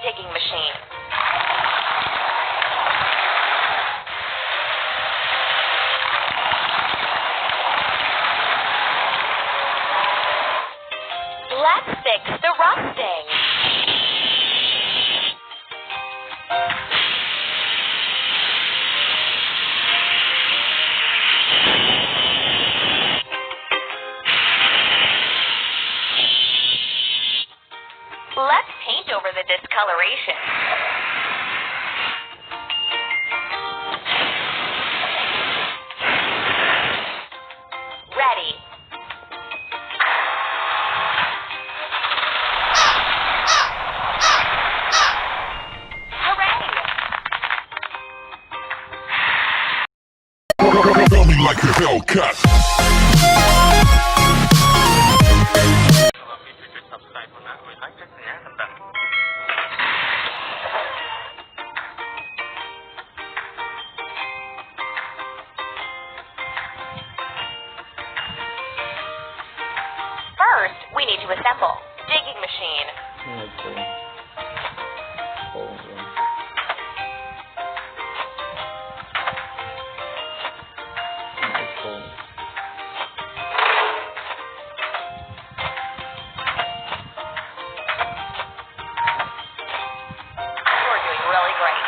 digging machine. Let's fix the rusting. Let's paint over the discoloration. Ready. Hooray! Feel me like a Hellcat. First, we need to assemble. Digging machine. You're doing really great.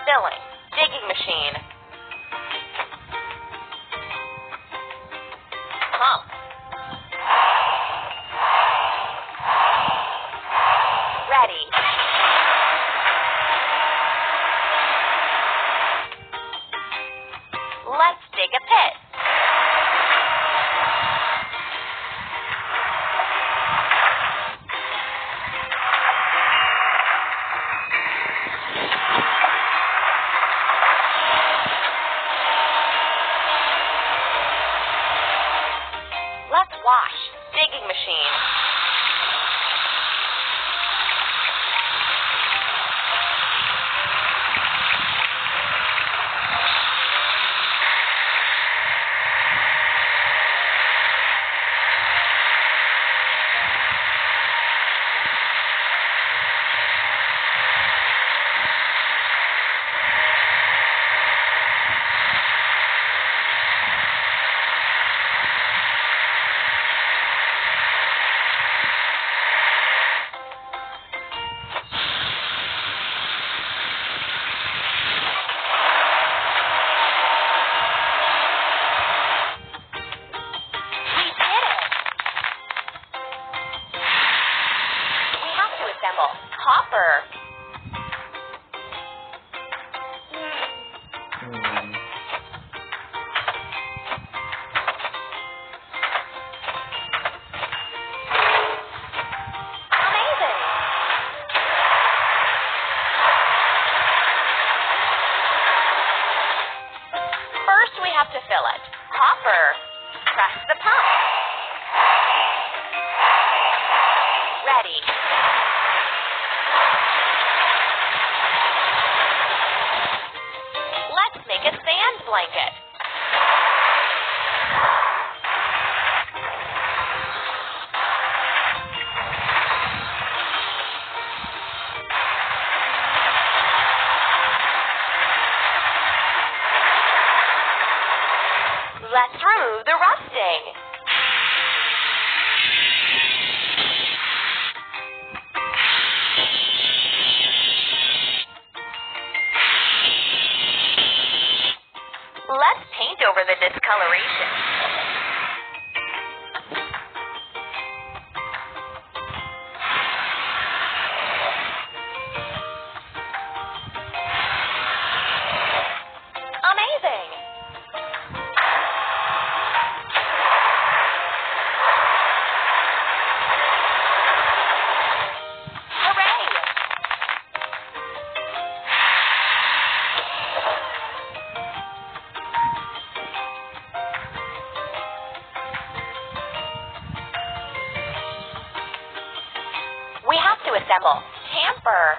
Filling. Digging machine. Pump. Ready. Let's dig a pit. Let's wash. Digging machine. Copper. Amazing. First, we have to fill it. Copper. Press the pump. Ready. Let's make a sand blanket. Let's remove the rusting. Let's paint over the discoloration. Amazing! Hooray! We have to assemble. Tamper.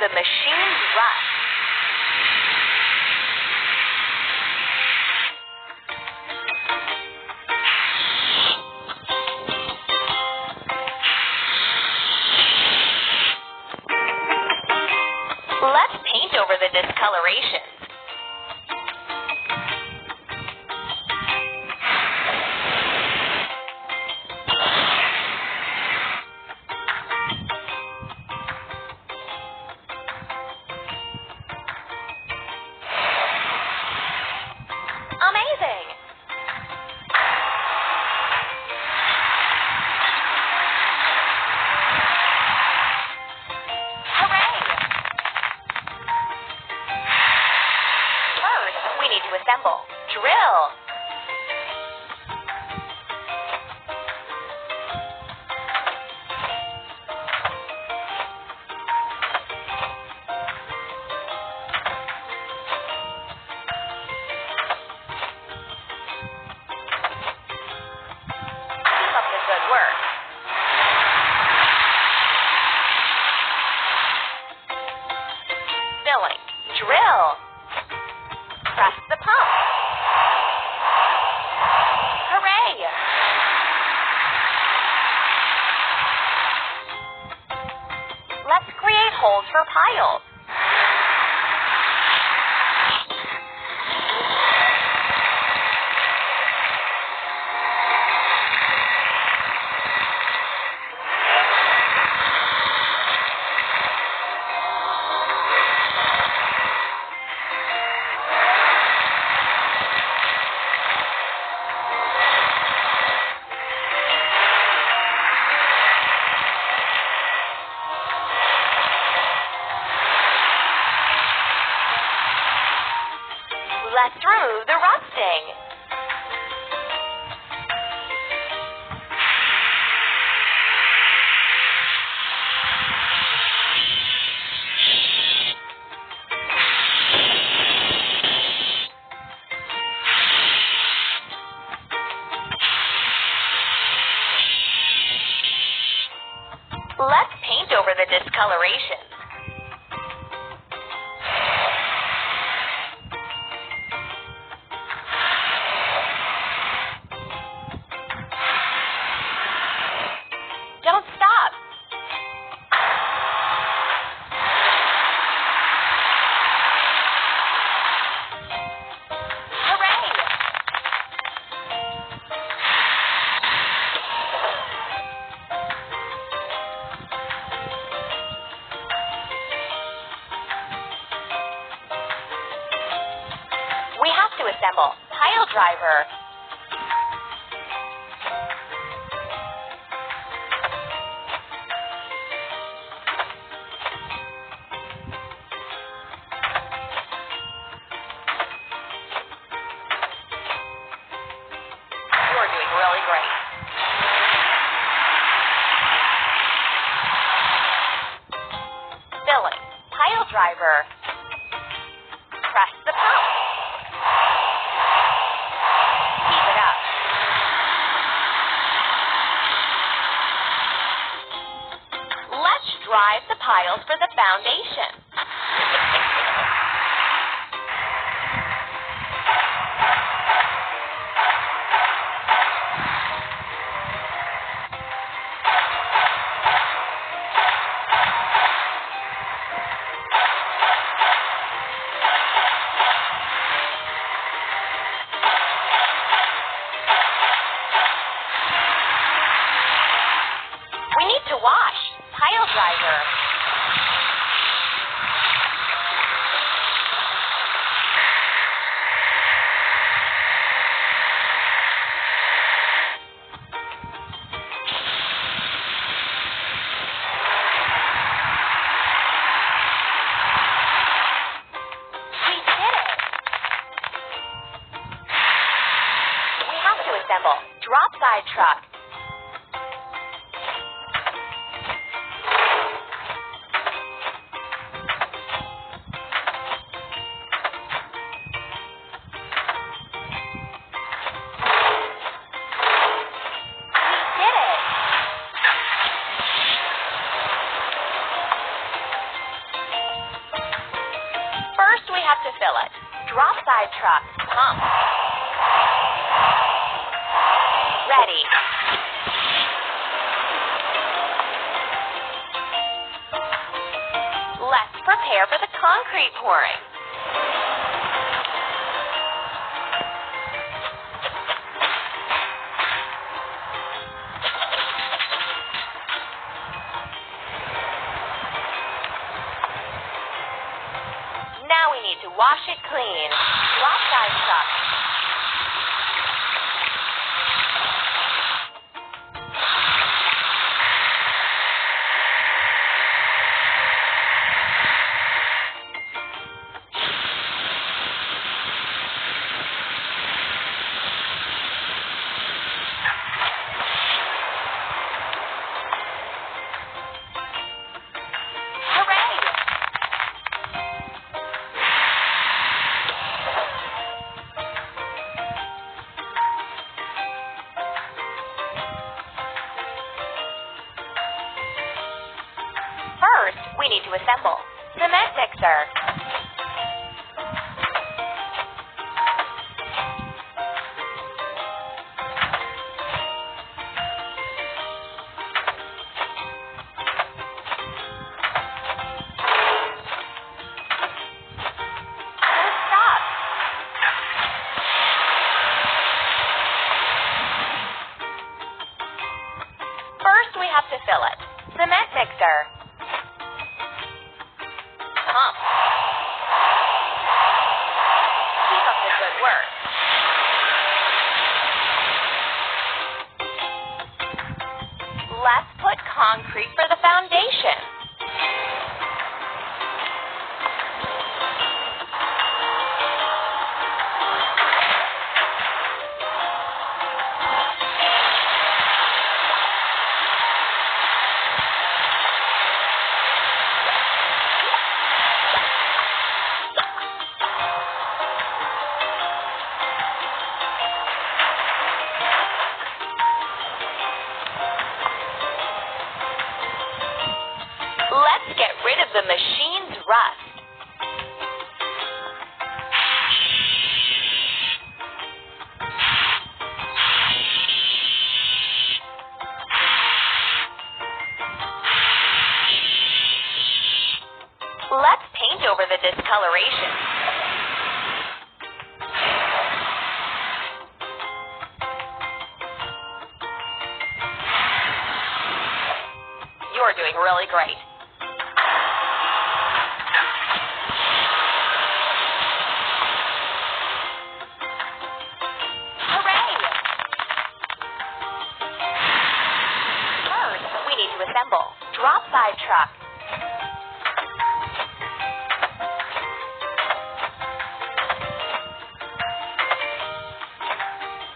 the machined rust. Let's paint over the discolorations. Amazing! Hooray! First, we need to assemble. Drill. Keep up the good work. Filling. Drill. Press the pump. Hooray! Let's create holes for piles. Let's remove the rusting. Let's paint over the discolorations. Don't stop. Hooray! We have to assemble pile driver. You're doing really great. Filling. Pile driver. Press the pump. Keep it up. Let's drive the piles for the foundation. We need to wash. Pile driver. We did it. We have to assemble drop side truck. by truck. Pump. Ready. Let's prepare for the concrete pouring. Now we need to wash it clean. Drop by truck. First, we need to assemble. Cement mixer. Don't stop. First, we have to fill it. Cement mixer. Pump. Keep up the good work. Let's put concrete for the foundation. Let's get rid of the machine's rust. Let's paint over the discoloration. You're doing really great. Hooray! First, we need to assemble. Drop by truck.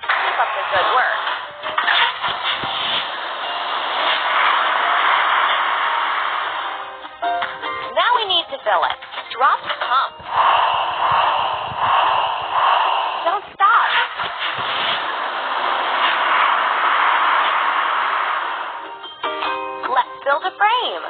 Keep up the good work. Now we need to fill it. Drop the pump. Don't stop. Let's build a frame.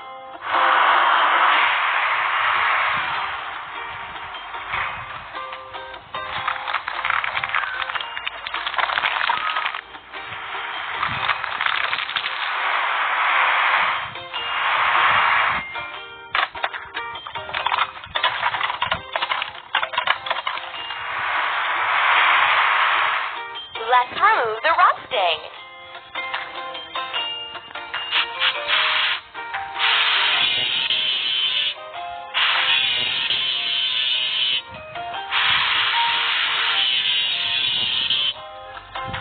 Let's remove the rusting.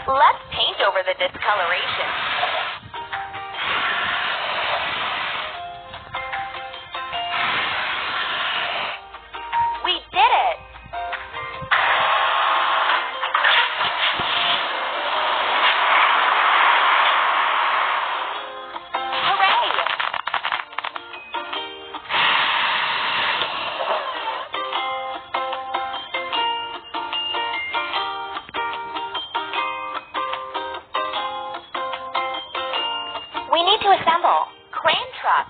Let's paint over the discoloration. We did it! Hooray! We need to assemble. Crane truck.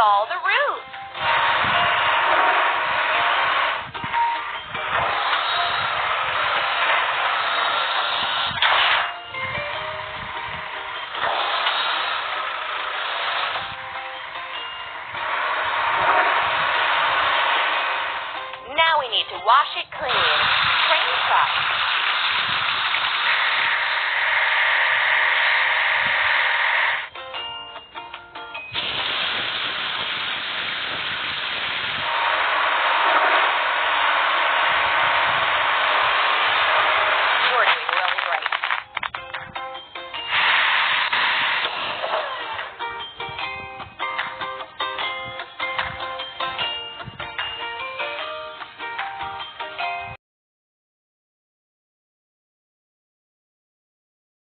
all the